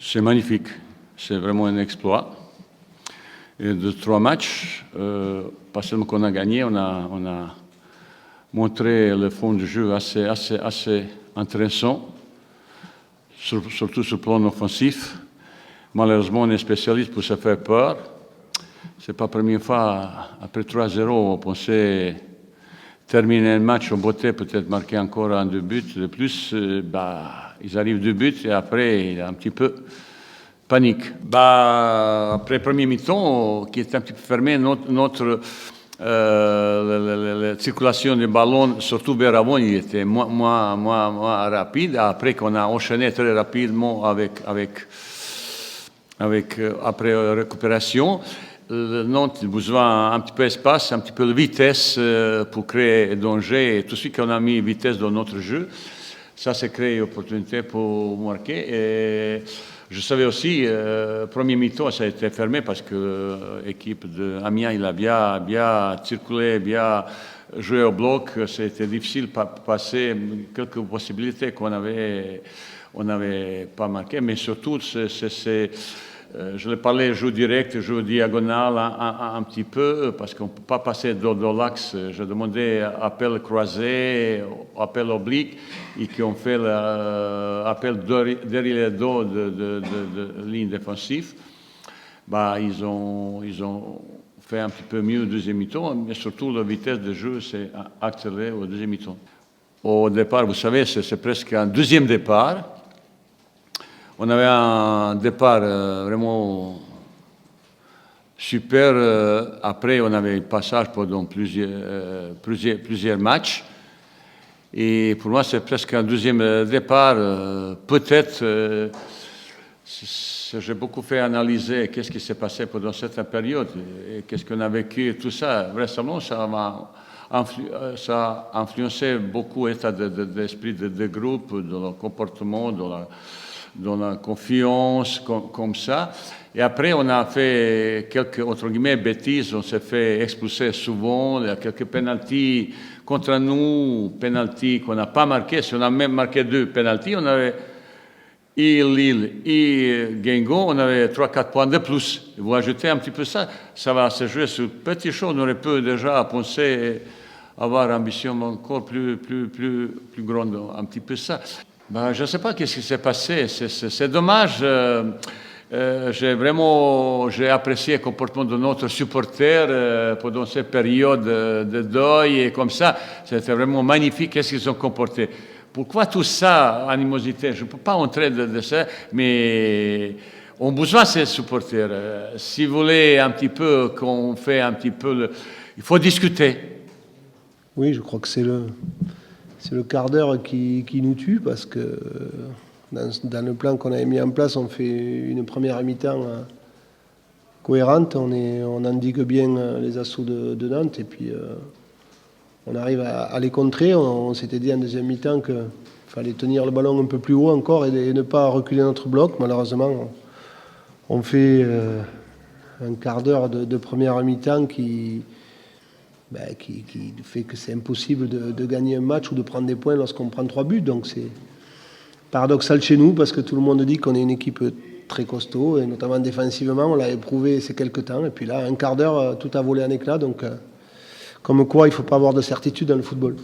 C'est magnifique, c'est vraiment un exploit. Et de 3 matchs, pas seulement qu'on a gagné, on a montré le fond du jeu assez intéressant, surtout sur le plan offensif. Malheureusement, on est spécialiste pour se faire peur. C'est pas la première fois, après 3-0, on pensait terminer un match en beauté, peut-être marquer encore 1 2 buts de plus. Ils arrivent 2 buts et après, il y a un petit peu panique. Après le premier mi-temps, qui était un petit peu fermé, la circulation du ballon, surtout vers avant, il était moins rapide. Après qu'on a enchaîné très rapidement après récupération, Nantes a besoin un petit peu d'espace, un petit peu de vitesse pour créer danger. Et tout de suite qu'on a mis vitesse dans notre jeu, ça s'est créé une opportunité pour marquer. Et je savais aussi, premier mi-temps, ça a été fermé parce que l'équipe d'Amiens, il a bien circulé, bien joué au bloc. C'était difficile de passer quelques possibilités qu'on n'avait pas marquées. Mais surtout, je l'ai parlé jeu direct, jeu diagonal un petit peu, parce qu'on ne peut pas passer dans l'axe. Je demandais appel croisé, appel oblique, et qui ont fait l'appel derrière le dos de ligne défensive. Ils ont fait un petit peu mieux au deuxième mi-temps, mais surtout la vitesse de jeu s'est accélérée au deuxième mi-temps. Au départ, vous savez, c'est presque un deuxième départ. On avait un départ vraiment super. Après, on avait un passage pendant plusieurs matchs. Et pour moi, c'est presque un deuxième départ. Peut-être, j'ai beaucoup fait analyser qu'est-ce qui s'est passé pendant cette période et qu'est-ce qu'on a vécu et tout ça. Récemment, ça a influencé beaucoup l'état d'esprit de groupe, dans le comportement, dans la confiance, comme ça. Et après, on a fait quelques, entre guillemets, bêtises. On s'est fait expulser souvent. Il y a quelques pénaltys contre nous, pénaltys qu'on n'a pas marqués. Si on a même marqué 2 pénaltys, on avait et Lille et Guingamp, on avait 3-4 points de plus. Vous ajoutez un petit peu ça, ça va se jouer sur petit chose. On aurait pu déjà penser avoir ambition encore plus grande, un petit peu ça. Je ne sais pas qu'est-ce qui s'est passé, c'est dommage. J'ai apprécié le comportement de notre supporter pendant cette période de deuil et comme ça. C'était vraiment magnifique, qu'est-ce qu'ils ont comporté. Pourquoi tout ça, animosité? Je ne peux pas entrer de ça, mais on a besoin de ces supporters. Si vous voulez un petit peu qu'on fait un petit peu... Il faut discuter. Oui, je crois que c'est le quart d'heure qui nous tue parce que dans le plan qu'on avait mis en place, on fait une première mi-temps cohérente, on indique bien les assauts de Nantes et puis on arrive à les contrer. On s'était dit en deuxième mi-temps qu'il fallait tenir le ballon un peu plus haut encore et ne pas reculer notre bloc. Malheureusement, on fait un quart d'heure de première mi-temps qui fait que c'est impossible de gagner un match ou de prendre des points lorsqu'on prend 3 buts. Donc c'est paradoxal chez nous parce que tout le monde dit qu'on est une équipe très costaud et notamment défensivement, on l'avait prouvé ces quelques temps. Et puis là, un quart d'heure, tout a volé en éclats. Donc comme quoi, il ne faut pas avoir de certitude dans le football.